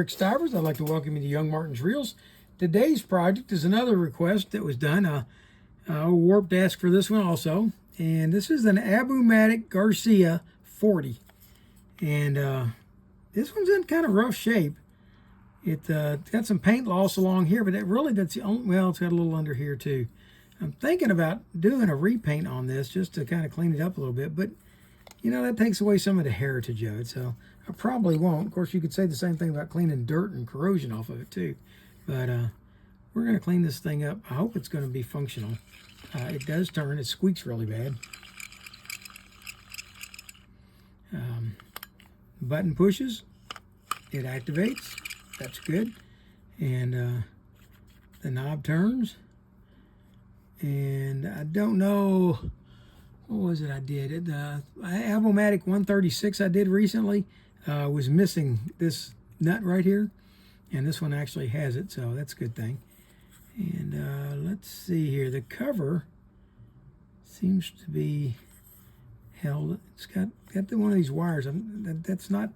Rick Stivers. I'd like to welcome you to Young Martin's Reels. Today's project is another request that was done. Warped asked for this one also. And this is an Abu-Matic Garcia 40. And this one's in kind of rough shape. It's got some paint loss along here, but that's the only, well, it's got a little under here too. I'm thinking about doing a repaint on this just to kind of clean it up a little bit, but you know, that takes away some of the heritage of it, so I probably won't. Of course, you could say the same thing about cleaning dirt and corrosion off of it too, but we're going to clean this thing up. I hope it's going to be functional. It does turn. It squeaks really bad. Button pushes. It activates. That's good. And the knob turns. And I don't know, what was it I did? Abu-Matic 136 I did recently was missing this nut right here. And this one actually has it, so that's a good thing. And let's see here. The cover seems to be held. It's got one of these wires. That's not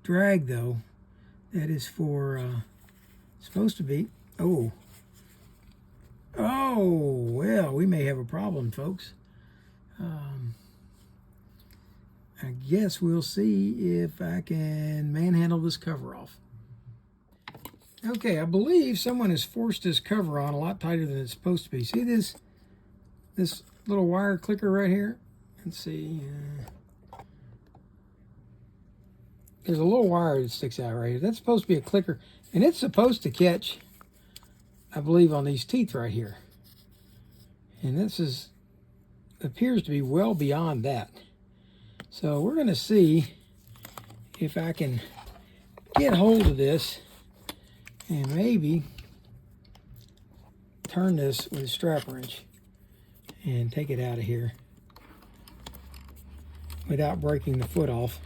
drag though. That is for supposed to be. Oh, well, we may have a problem, folks. I guess we'll see if I can manhandle this cover off. Okay, I believe someone has forced this cover on a lot tighter than it's supposed to be. See this little wire clicker right here? Let's see. There's a little wire that sticks out right here. That's supposed to be a clicker, and it's supposed to catch, I believe, on these teeth right here. And this appears to be well beyond that. So we're going to see if I can get hold of this and maybe turn this with a strap wrench and take it out of here without breaking the foot off.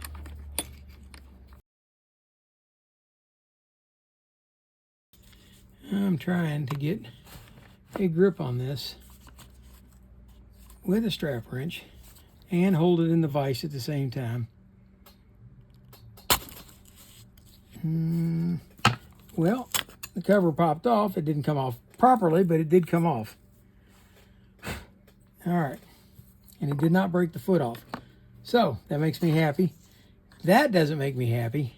I'm trying to get a grip on this with a strap wrench and hold it in the vise at the same time. Well, the cover popped off. It didn't come off properly, but it did come off. All right. And it did not break the foot off. So that makes me happy. That doesn't make me happy.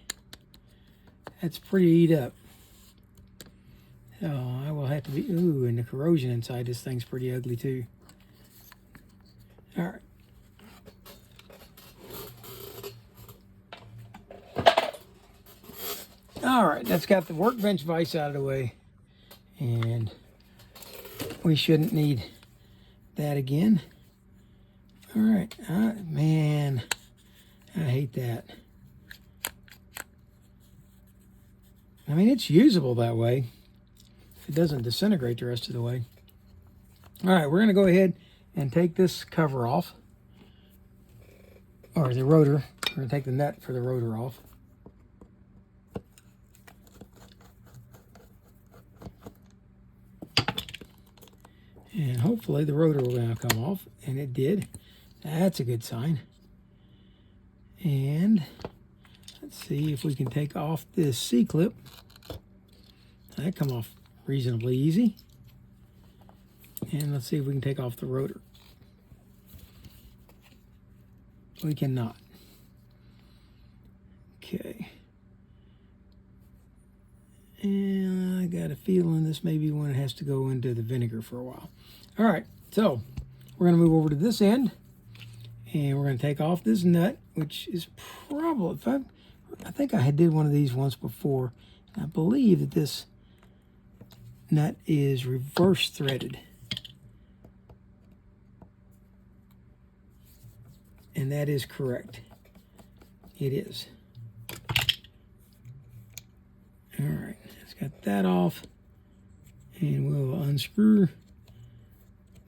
That's pretty eat up. So I will have to be, ooh, and the corrosion inside this thing's pretty ugly too. All right. All right, that's got the workbench vise out of the way. And we shouldn't need that again. All right, man, I hate that. I mean, it's usable that way. It doesn't disintegrate the rest of the way. All right, we're going to go ahead and take this cover off, or the rotor. We're going to take the nut for the rotor off. And hopefully the rotor will now come off, and it did. That's a good sign. And let's see if we can take off this C-clip. That come off reasonably easy. And let's see if we can take off the rotor. We cannot. Okay. And I got a feeling this may be one that has to go into the vinegar for a while. All right, so we're going to move over to this end, and we're going to take off this nut, which is probably, I think I did one of these once before. I believe that this nut is reverse threaded. And that is correct. It is. All right, let's get that off. And we'll unscrew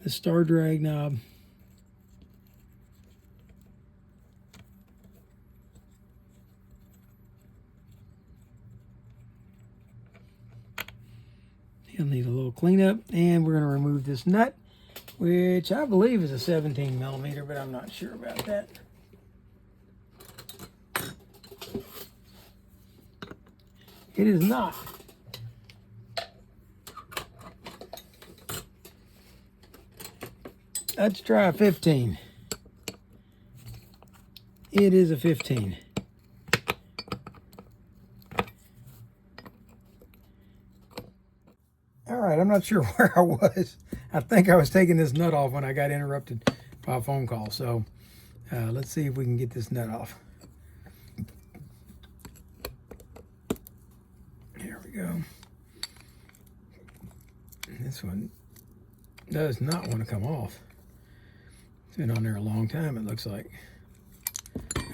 the star drag knob. He'll need a little cleanup, and we're going to remove this nut, which I believe is a 17 millimeter, but I'm not sure about that. It is not. Let's try a 15. It is a 15. All right, I'm not sure where I was. I think I was taking this nut off when I got interrupted by a phone call. So let's see if we can get this nut off. There we go. This one does not want to come off. It's been on there a long time, it looks like.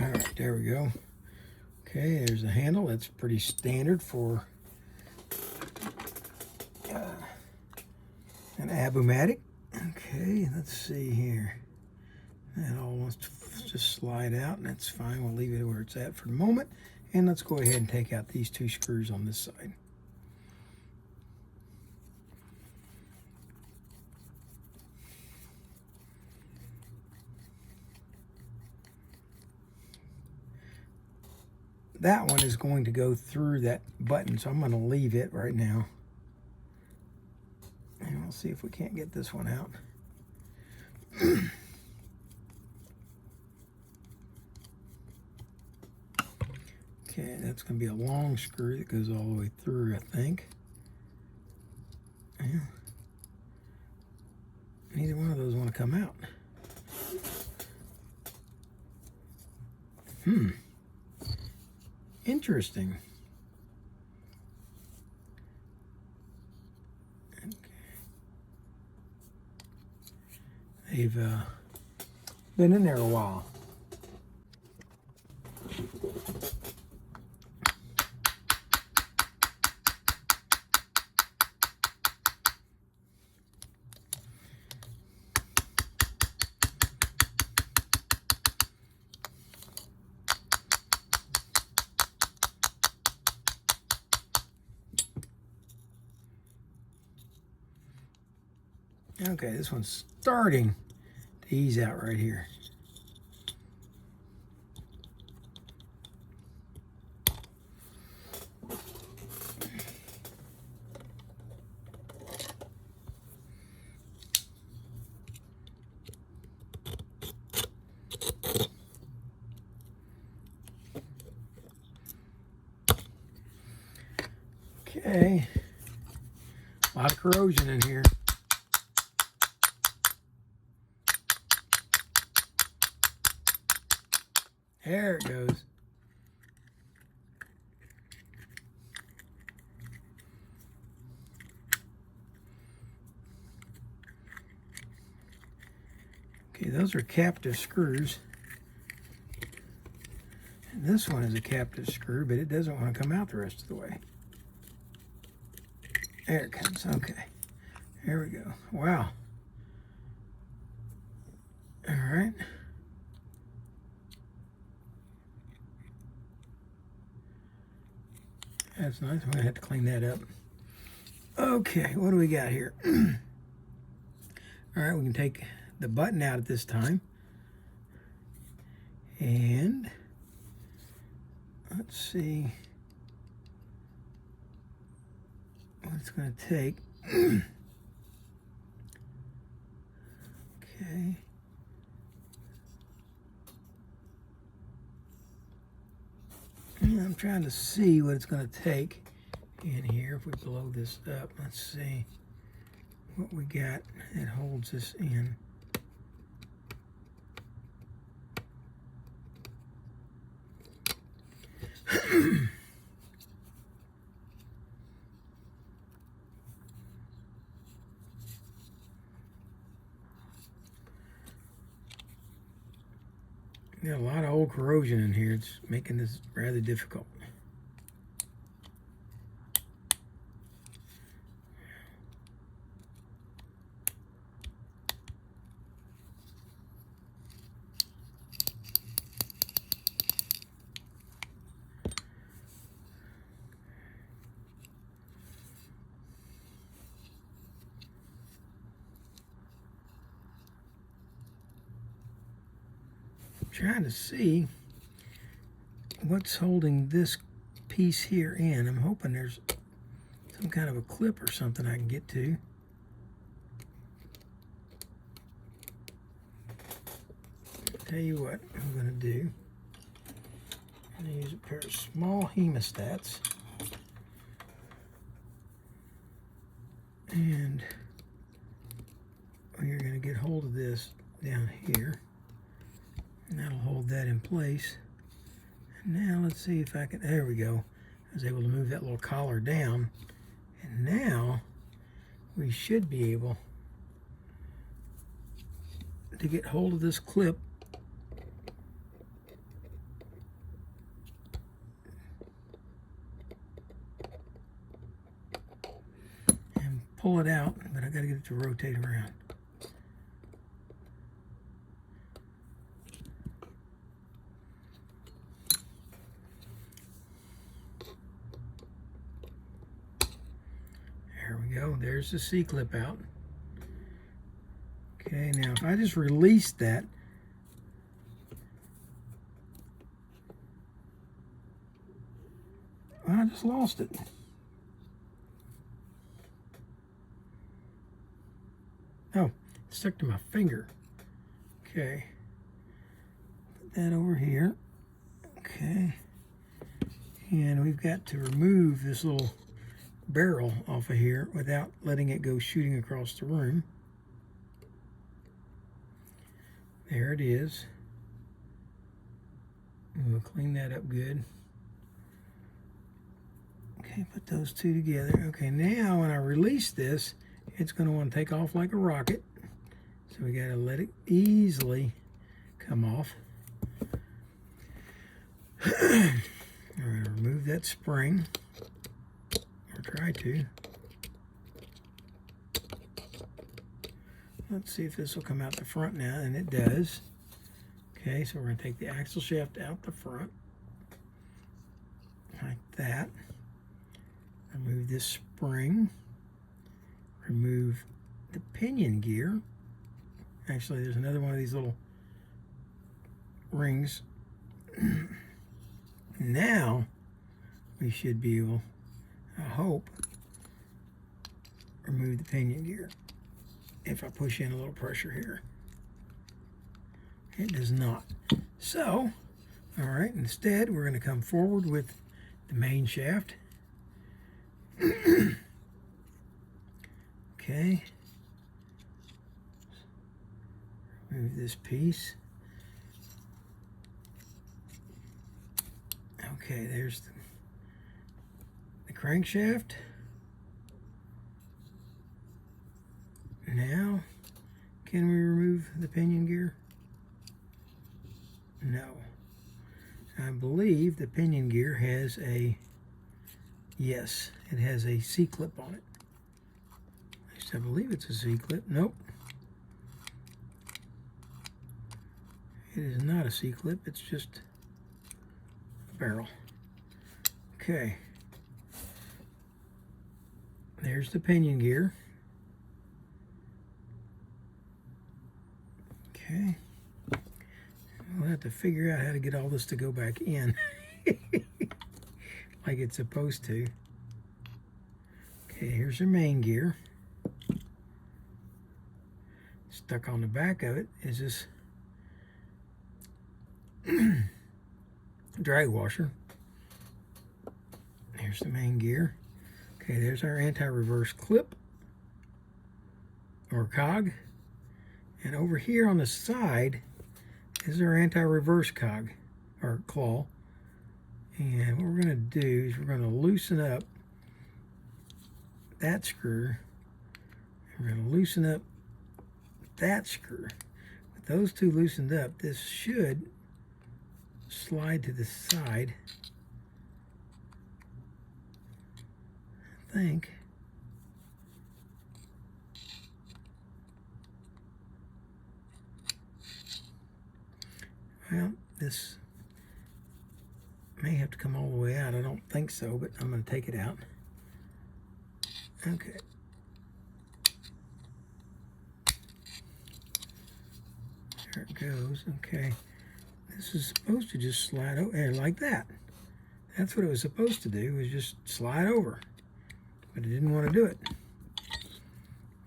All right, there we go. Okay, there's the handle. That's pretty standard for an Abu-Matic. Okay, let's see here. That all wants to just slide out, and that's fine. We'll leave it where it's at for the moment. And let's go ahead and take out these two screws on this side. That one is going to go through that button, so I'm going to leave it right now. And we'll see if we can't get this one out. Okay, that's going to be a long screw that goes all the way through, I think. Yeah. Neither one of those want to come out. Interesting. Okay. They've been in there a while. Okay, this one's starting to ease out right here. Okay, a lot of corrosion in here. There it goes. Okay, those are captive screws. And this one is a captive screw, but it doesn't want to come out the rest of the way. There it comes. Okay. There we go. Wow. All right. That's nice. I'm going to have to clean that up. Okay, what do we got here? All right, we can take the button out at this time. And let's see what it's going to take. Okay. I'm trying to see what it's going to take in here. If we blow this up, let's see what we got that holds this in. Got a lot of old corrosion in here. It's making this rather difficult. Trying to see what's holding this piece here in. I'm hoping there's some kind of a clip or something I can get to. Tell you what I'm going to do. I'm going to use a pair of small hemostats. And you're going to get hold of this down here. And that'll hold that in place. And now let's see if I can, there we go. I was able to move that little collar down. And now we should be able to get hold of this clip and pull it out, but I got to get it to rotate around. There we go. There's the C-clip out. Okay, now if I just release that, well, I just lost it. Oh, it stuck to my finger. Okay. Put that over here. Okay. And we've got to remove this little barrel off of here without letting it go shooting across the room. There it is. We'll clean that up good. Okay, put those two together. Okay, now when I release this, it's going to want to take off like a rocket. So we got to let it easily come off. We're going to remove that spring, or try to. Let's see if this will come out the front now, and it does. Okay, so we're going to take the axle shaft out the front, like that. Remove this spring. Remove the pinion gear. Actually, there's another one of these little rings. Now, we should be able, I hope, remove the pinion gear. If I push in a little pressure here. It does not. So, all right, instead we're going to come forward with the main shaft. Okay. Remove this piece. Okay, there's the crankshaft. Now, can we remove the pinion gear? No. I believe the pinion gear has a, yes, it has a C-clip on it. At least I believe it's a C-clip. Nope. It is not a C-clip, it's just a barrel. Okay. There's the pinion gear. Okay, we'll have to figure out how to get all this to go back in like it's supposed to. Okay, here's your main gear. Stuck on the back of it is this drag washer. Here's the main gear. Okay, there's our anti-reverse clip or cog. And over here on the side is our anti-reverse cog, or claw. And what we're going to do is we're going to loosen up that screw. We're going to loosen up that screw. With those two loosened up, this should slide to the side. I think. Well, this may have to come all the way out. I don't think so, but I'm going to take it out. Okay. There it goes. Okay. This is supposed to just slide over there like that. That's what it was supposed to do, was just slide over. But it didn't want to do it.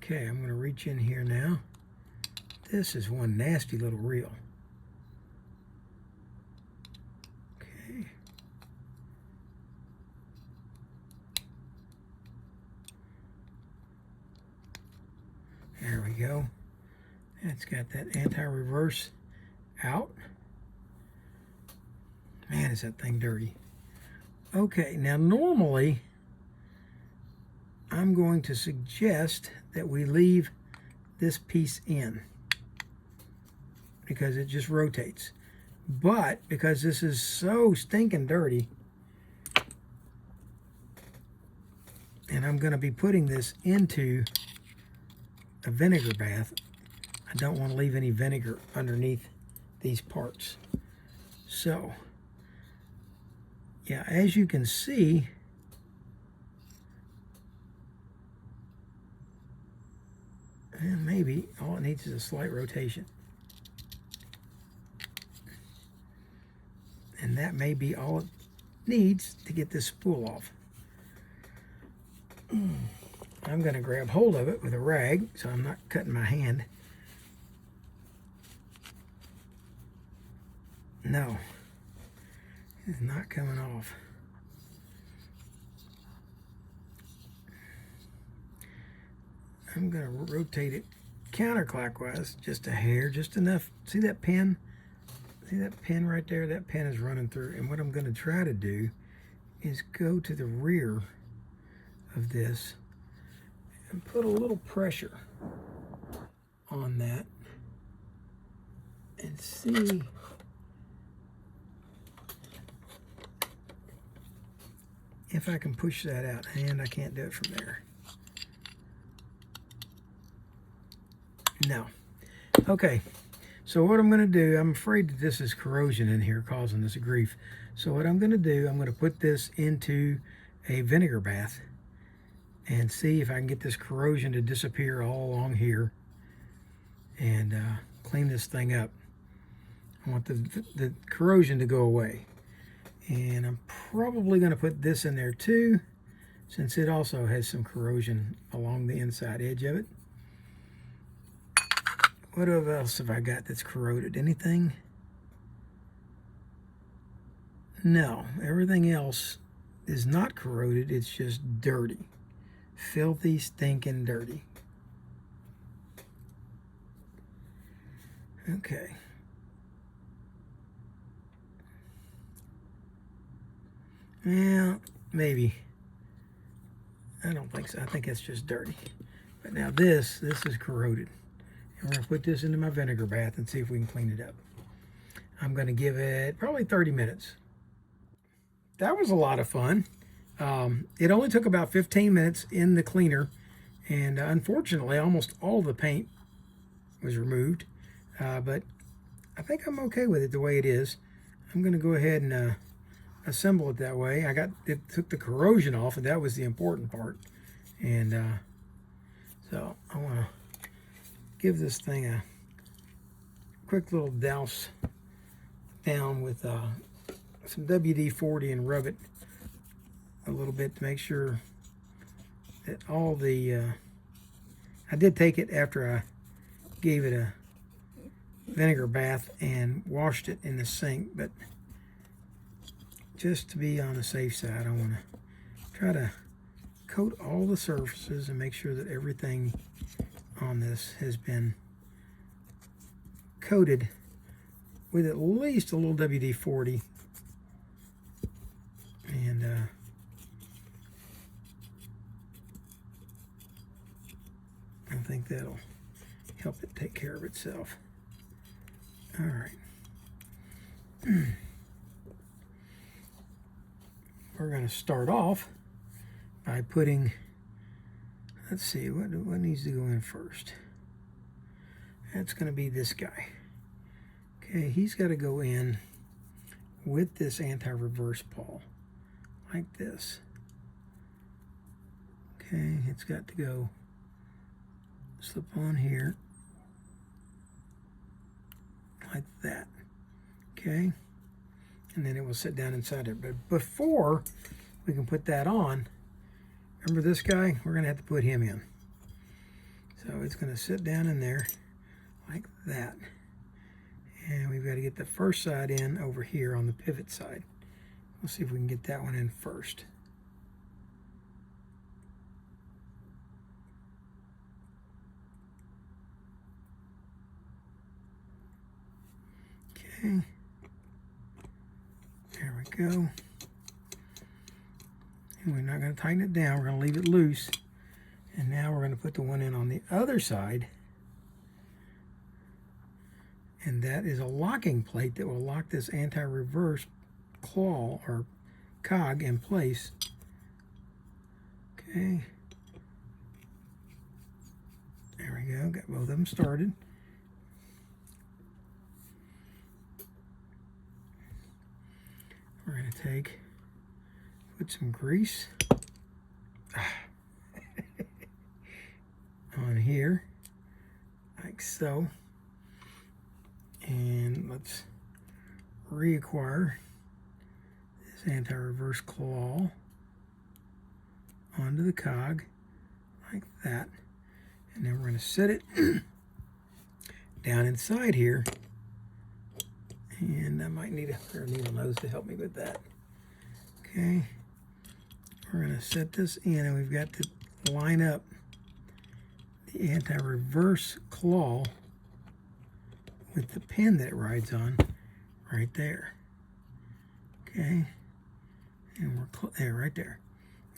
Okay, I'm going to reach in here now. This is one nasty little reel. Okay. There we go. It's got that anti-reverse out. Man, is that thing dirty. Okay, now normally I'm going to suggest that we leave this piece in because it just rotates. But because this is so stinking dirty, and I'm going to be putting this into a vinegar bath, I don't want to leave any vinegar underneath these parts. So, yeah, as you can see, and maybe all it needs is a slight rotation. And that may be all it needs to get this spool off. I'm going to grab hold of it with a rag so I'm not cutting my hand. No, it's not coming off. I'm going to rotate it counterclockwise just a hair, just enough. See that pin? See that pin right there? That pin is running through. And what I'm going to try to do is go to the rear of this and put a little pressure on that and see if I can push that out. And I can't do it from there. No. Okay. So what I'm going to do, I'm afraid that this is corrosion in here causing this grief. So what I'm going to do, I'm going to put this into a vinegar bath and see if I can get this corrosion to disappear all along here and clean this thing up. I want the corrosion to go away. And I'm probably going to put this in there too, since it also has some corrosion along the inside edge of it. What else have I got that's corroded? Anything? No, everything else is not corroded. It's just dirty. Filthy, stinking dirty. Okay. Well, maybe. I don't think so. I think it's just dirty. But now this is corroded. And we're going to put this into my vinegar bath and see if we can clean it up. I'm going to give it probably 30 minutes. That was a lot of fun. It only took about 15 minutes in the cleaner. And unfortunately, almost all the paint was removed. But I think I'm okay with it the way it is. I'm going to go ahead and assemble it that way. It took the corrosion off, and that was the important part. And so I want to give this thing a quick little douse down with some WD-40 and rub it a little bit to make sure that all the I did take it after I gave it a vinegar bath and washed it in the sink, but just to be on the safe side, I want to try to coat all the surfaces and make sure that everything on this has been coated with at least a little WD-40. And I think that'll help it take care of itself. All right. We're going to start off by putting, let's see, what needs to go in first? That's going to be this guy. Okay, he's got to go in with this anti-reverse pawl, like this. Okay, it's got to go slip on here, like that. Okay, and then it will sit down inside there. But before we can put that on, remember this guy? We're going to have to put him in. So it's going to sit down in there like that. And we've got to get the first side in over here on the pivot side. We'll see if we can get that one in first. Okay. There we go. And we're not going to tighten it down. We're going to leave it loose. And now we're going to put the one in on the other side. And that is a locking plate that will lock this anti-reverse claw or cog in place. Okay. There we go. Got both of them started. We're going to put some grease on here, like so. And let's reacquire this anti-reverse claw onto the cog, like that. And then we're going to set it down inside here. And I might need a pair of needle nose to help me with that. Okay. We're going to set this in, and we've got to line up the anti-reverse claw with the pin that it rides on right there. Okay. And we're there, right there.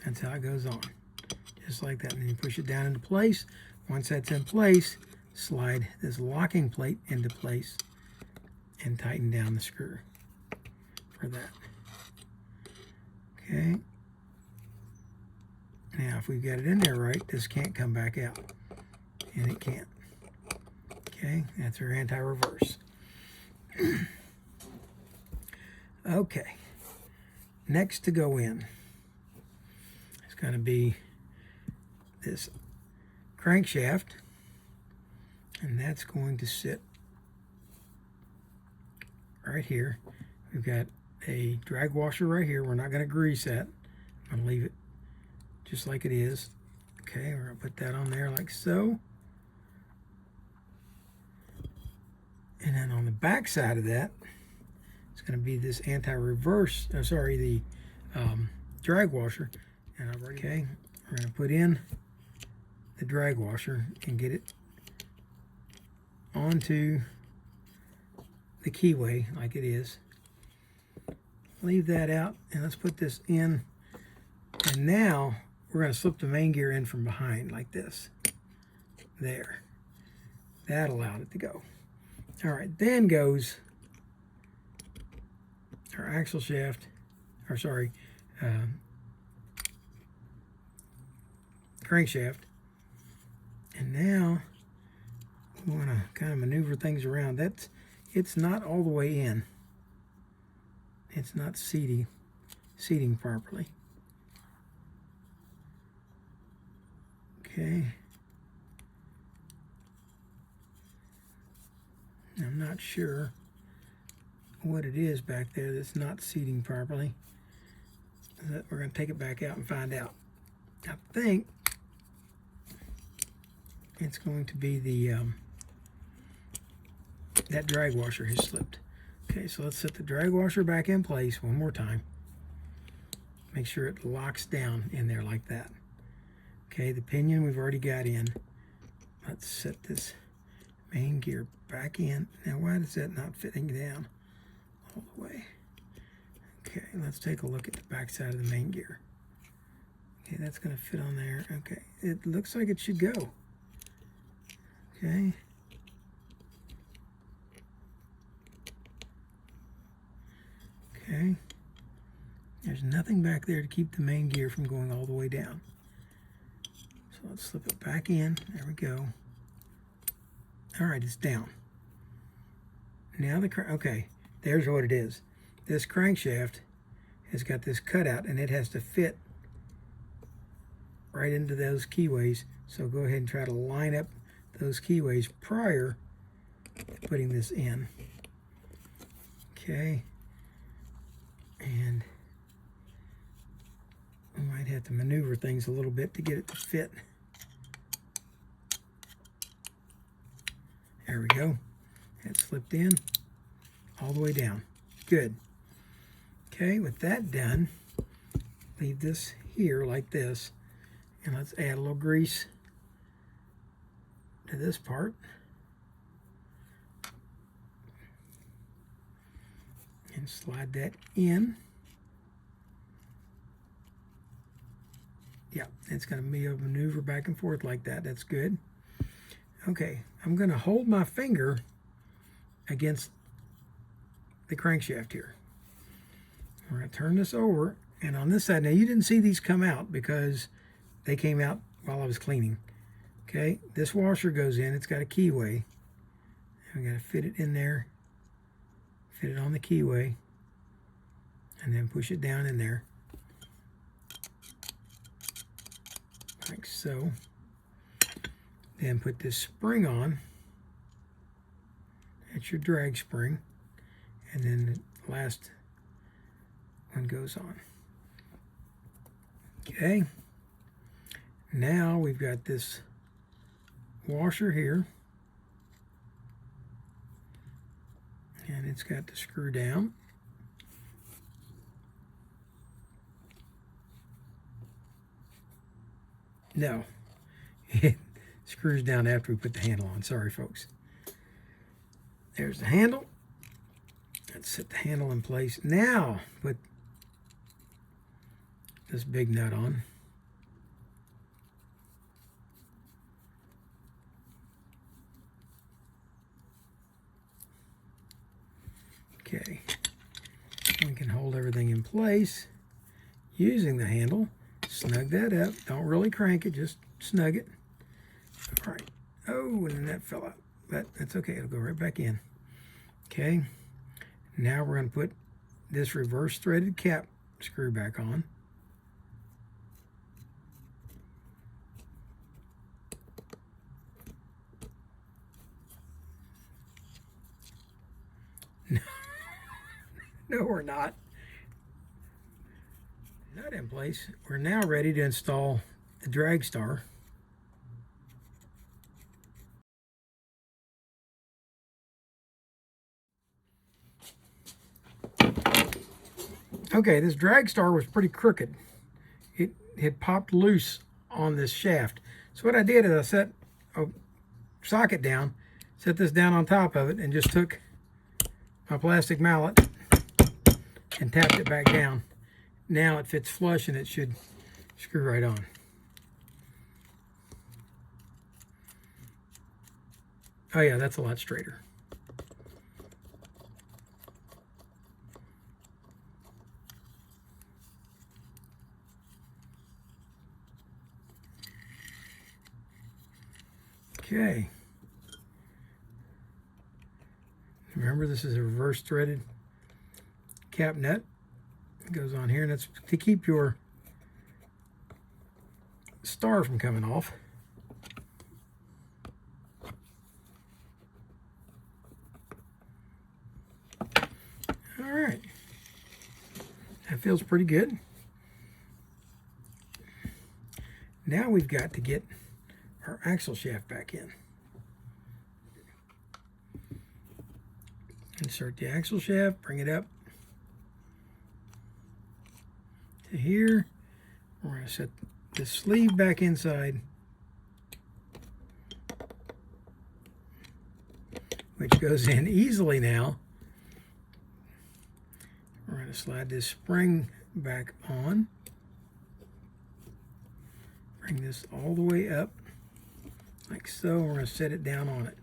That's how it goes on. Just like that. And then you push it down into place. Once that's in place, slide this locking plate into place and tighten down the screw for that. Okay. Now, if we've got it in there right, this can't come back out. And it can't. Okay, that's our anti-reverse. Okay. Next to go in, it's going to be this crankshaft. And that's going to sit right here. We've got a drag washer right here. We're not going to grease that. I'm going to leave it just like it is. Okay, we're going to put that on there like so. And then on the back side of that, it's going to be this anti-reverse, the drag washer. And okay, we're going to put in the drag washer and get it onto the keyway like it is. Leave that out, and let's put this in. And now we're going to slip the main gear in from behind like this. There. That allowed it to go. All right, then goes our axle shaft, crankshaft. And now we want to kind of maneuver things around. It's not all the way in. It's not seating properly. Okay. I'm not sure what it is back there that's not seating properly. We're going to take it back out and find out. I think it's going to be the that drag washer has slipped. Okay, so let's set the drag washer back in place one more time. Make sure it locks down in there like that. Okay, the pinion we've already got in. Let's set this main gear back in. Now, why is that not fitting down all the way? Okay, let's take a look at the back side of the main gear. Okay, that's going to fit on there. Okay, it looks like it should go. Okay. Okay. There's nothing back there to keep the main gear from going all the way down. So let's slip it back in. There we go. All right, it's down. Now okay, there's what it is. This crankshaft has got this cutout, and it has to fit right into those keyways. So go ahead and try to line up those keyways prior to putting this in. Okay. And we might have to maneuver things a little bit to get it to fit. There we go. It slipped in all the way down. Good. Okay, with that done, leave this here like this. And let's add a little grease to this part. And slide that in. Yeah, it's going to be a maneuver back and forth like that. That's good. Okay, I'm going to hold my finger against the crankshaft here. We're going to turn this over, and on this side, now you didn't see these come out because they came out while I was cleaning. Okay, this washer goes in. It's got a keyway. I'm going to fit it in there, fit it on the keyway, and then push it down in there. Like so. Then put this spring on. That's your drag spring. And then the last one goes on. Okay. Now we've got this washer here. And it's got the screw down. No. It screws down after we put the handle on. Sorry, folks. There's the handle. Let's set the handle in place. Now, put this big nut on. Okay. We can hold everything in place using the handle. Snug that up. Don't really crank it, just snug it. All right. Oh, and then that fell out. But that's okay. It'll go right back in. Okay. Now we're going to put this reverse threaded cap screw back on. No, we're not. Nut in place. We're now ready to install the drag star. Okay, this drag star was pretty crooked. It had popped loose on this shaft. So what I did is I set a socket down, set this down on top of it, and just took my plastic mallet and tapped it back down. Now it fits flush and it should screw right on. Oh yeah, that's a lot straighter. Okay. Remember, this is a reverse threaded cap nut. It goes on here, and that's to keep your star from coming off. All right. That feels pretty good. Now we've got to get our axle shaft back in. Insert the axle shaft, bring it up to here. We're going to set the sleeve back inside, which goes in easily now. We're going to slide this spring back on. Bring this all the way up, like so. We're going to set it down on it.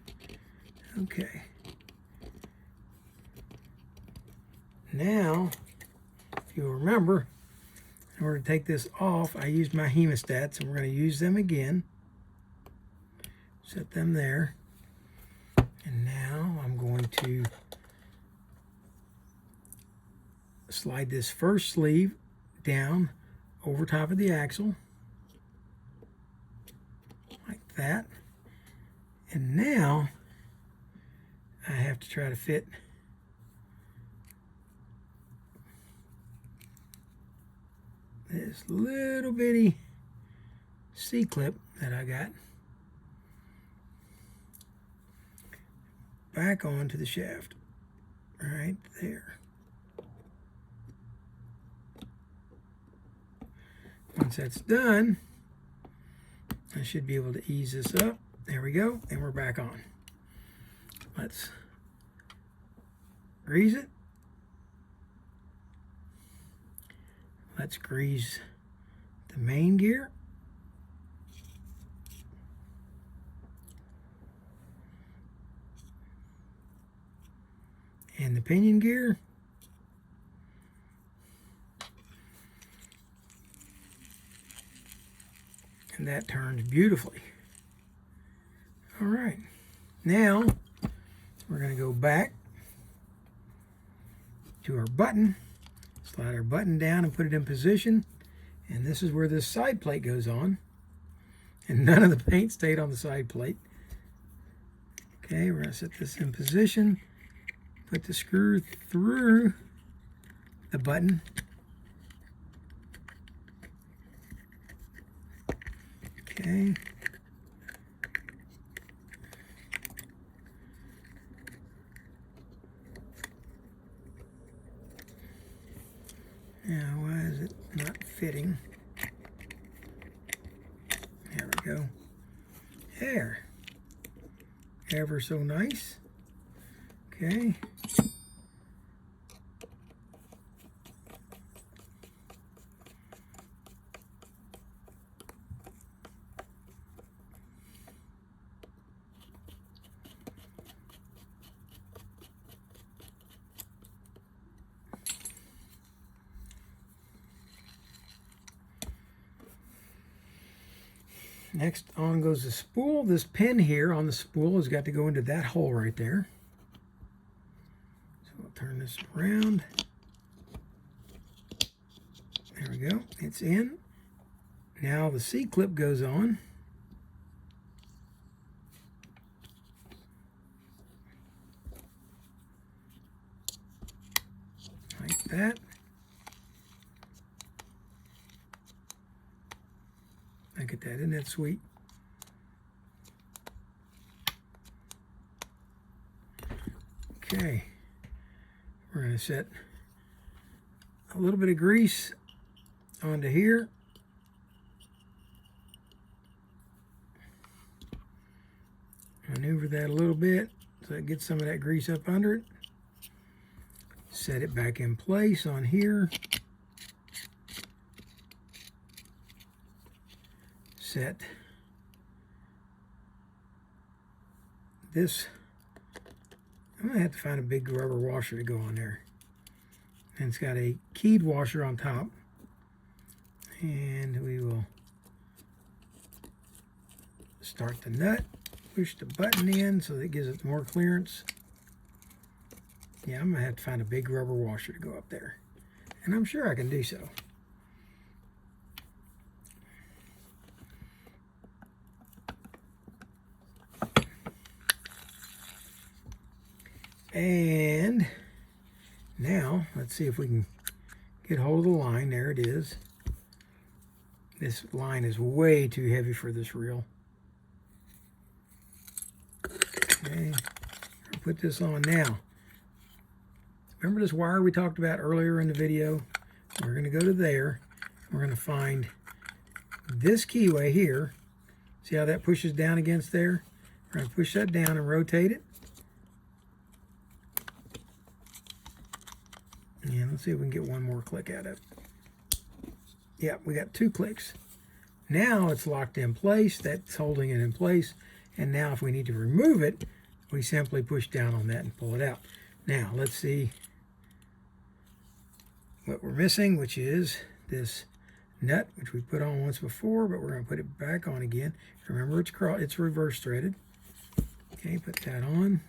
Okay. Now, if you'll remember, in order to take this off, I used my hemostats, and we're going to use them again. Set them there. And now I'm going to slide this first sleeve down over top of the axle, like that. And now I have to try to fit this little bitty C-clip that I got back onto the shaft right there. Once that's done, I should be able to ease this up. There we go, and we're back on. Let's grease it. Let's grease the main gear. And the pinion gear. And that turns beautifully. All right, now we're going to go back to our button, slide our button down and put it in position, and this is where this side plate goes on, and none of the paint stayed on the side plate. Okay, we're going to set this in position, put the screw through the button. Okay. Now, why is it not fitting? There we go. There. Ever so nice. Okay. Next on goes the spool. This pin here on the spool has got to go into that hole right there. So we'll turn this around. There we go. It's in. Now the C-clip goes on. Like that. Look at that, isn't that sweet? Okay, we're going to set a little bit of grease onto here. Maneuver that a little bit so it gets some of that grease up under it. Set it back in place on here. Set this. I'm gonna have to find a big rubber washer to go on there, and it's got a keyed washer on top, and we will start the nut, push the button in so that it gives it more clearance. Yeah, I'm gonna have to find a big rubber washer to go up there, and I'm sure I can do so. And now, let's see if we can get hold of the line. There it is. This line is way too heavy for this reel. Okay, I'll put this on now. Remember this wire we talked about earlier in the video? We're going to go to there. We're going to find this keyway here. See how that pushes down against there? We're going to push that down and rotate it. And let's see if we can get one more click out of it. Yeah, we got 2 clicks. Now it's locked in place. That's holding it in place. And now if we need to remove it, we simply push down on that and pull it out. Now let's see what we're missing, which is this nut, which we put on once before, but we're going to put it back on again. Remember, it's reverse threaded. Okay, put that on.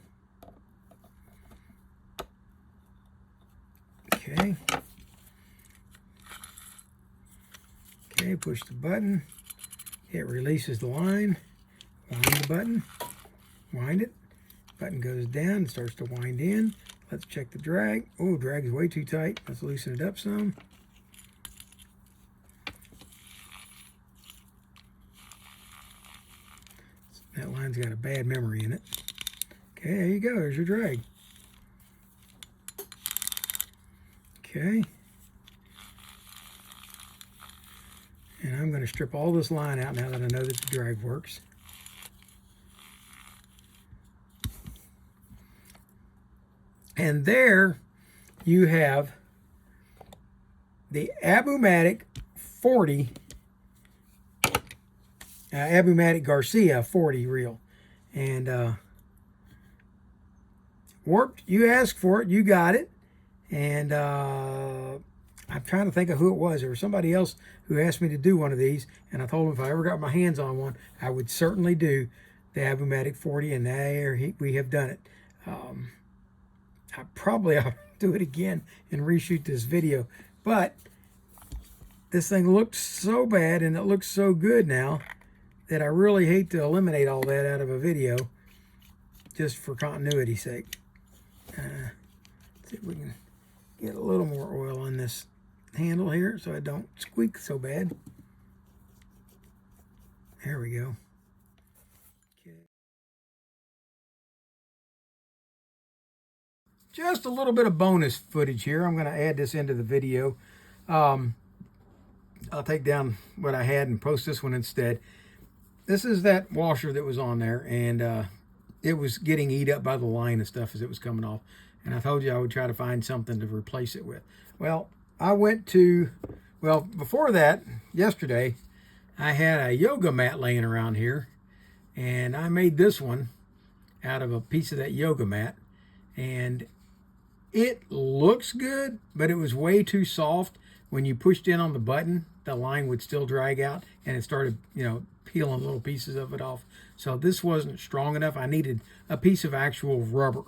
Okay. Okay, push the button. It releases the line. Wind the button. Wind it. Button goes down and starts to wind in. Let's check the drag. Oh, drag is way too tight. Let's loosen it up some. bad memory in it. Okay, there you go. There's your drag. Okay. And I'm going to strip all this line out now that I know that the drag works. And there you have the Abu-Matic 40, Abu-Matic Garcia 40 reel. And warped, you asked for it, you got it. And I'm trying to think of who it was. There was somebody else who asked me to do one of these, and I told him if I ever got my hands on one, I would certainly do the Abu-Matic 40, and there we have done it. I probably ought to do it again and reshoot this video, but this thing looks so bad and it looks so good now that I really hate to eliminate all that out of a video just for continuity's sake. Let's see if we can get a little more oil on this handle here so I don't squeak so bad. There we go. Okay. Just a little bit of bonus footage here. I'm going to add this into the video. I'll take down what I had and post this one instead. This is that washer that was on there, and it was getting eat up by the line and stuff as it was coming off. And I told you I would try to find something to replace it with. Well, I went to, well, before that, yesterday, I had a yoga mat laying around here. And I made this one out of a piece of that yoga mat. And it looks good, but it was way too soft. When you pushed in on the button, the line would still drag out. And it started, peeling little pieces of it off. So this wasn't strong enough. I needed a piece of actual rubber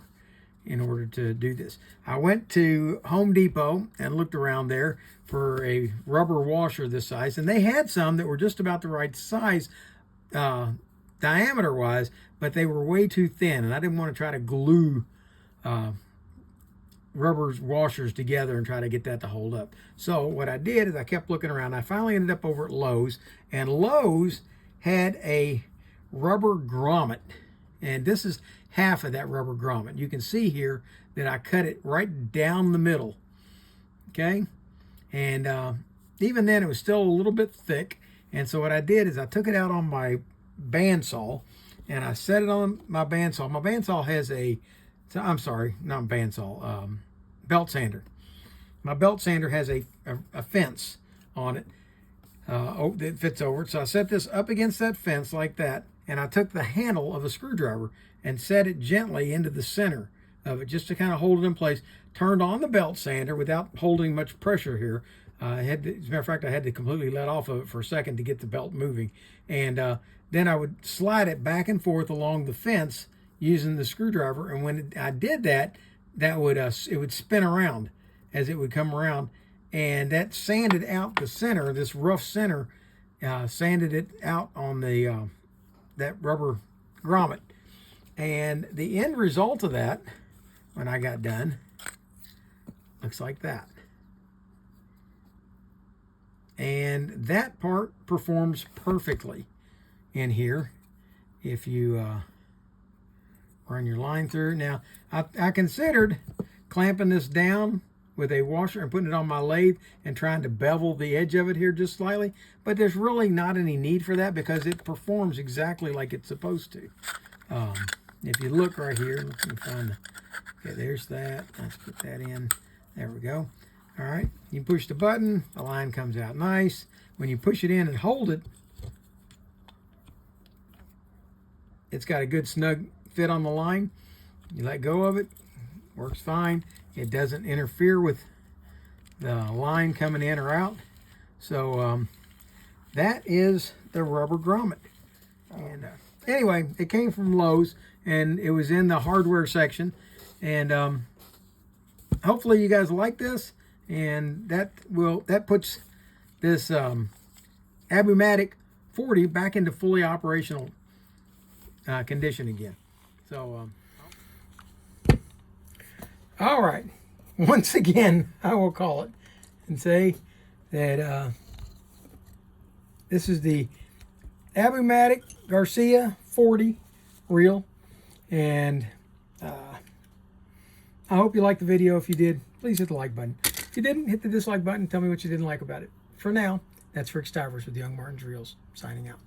in order to do this. I went to Home Depot and looked around there for a rubber washer this size, and they had some that were just about the right size diameter wise, but they were way too thin, and I didn't want to try to glue rubber washers together and try to get that to hold up. So what I did is I kept looking around. I finally ended up over at Lowe's, and Lowe's had a rubber grommet, and this is half of that rubber grommet. You can see here that I cut it right down the middle. Okay, and even then it was still a little bit thick. And so what I did is I took it out on my bandsaw and I set it on my bandsaw. My bandsaw has a, I'm sorry, not bandsaw, belt sander. My belt sander has a fence on it that fits over it. So I set this up against that fence like that, and I took the handle of a screwdriver and set it gently into the center of it just to kind of hold it in place. Turned on the belt sander without holding much pressure here. As a matter of fact, I had to completely let off of it for a second to get the belt moving. And then I would slide it back and forth along the fence using the screwdriver. And when I did that, it would spin around as it would come around. And that sanded out the center, this rough center, sanded it out on the that rubber grommet. And the end result of that, when I got done, looks like that. And that part performs perfectly in here if you run your line through. Now, I considered clamping this down with a washer and putting it on my lathe and trying to bevel the edge of it here just slightly, but there's really not any need for that because it performs exactly like it's supposed to. If you look right here, let me find okay, there's that. Let's put that in. There we go. All right, you push the button, the line comes out nice. When you push it in and hold it, it's got a good snug fit on the line. You let go of it, works fine. It doesn't interfere with the line coming in or out. So that is the rubber grommet. And anyway, it came from Lowe's and it was in the hardware section. And hopefully you guys like this. And that puts this Abu-Matic 40 back into fully operational condition again. So all right, once again I will call it and say that this is the Abu-Matic Garcia 40 reel. And I hope you liked the video. If you did, please hit the like button. If you didn't, hit the dislike button. Tell me what you didn't like about it. For now, that's Rick Stivers with Young Martin's Reels, signing out.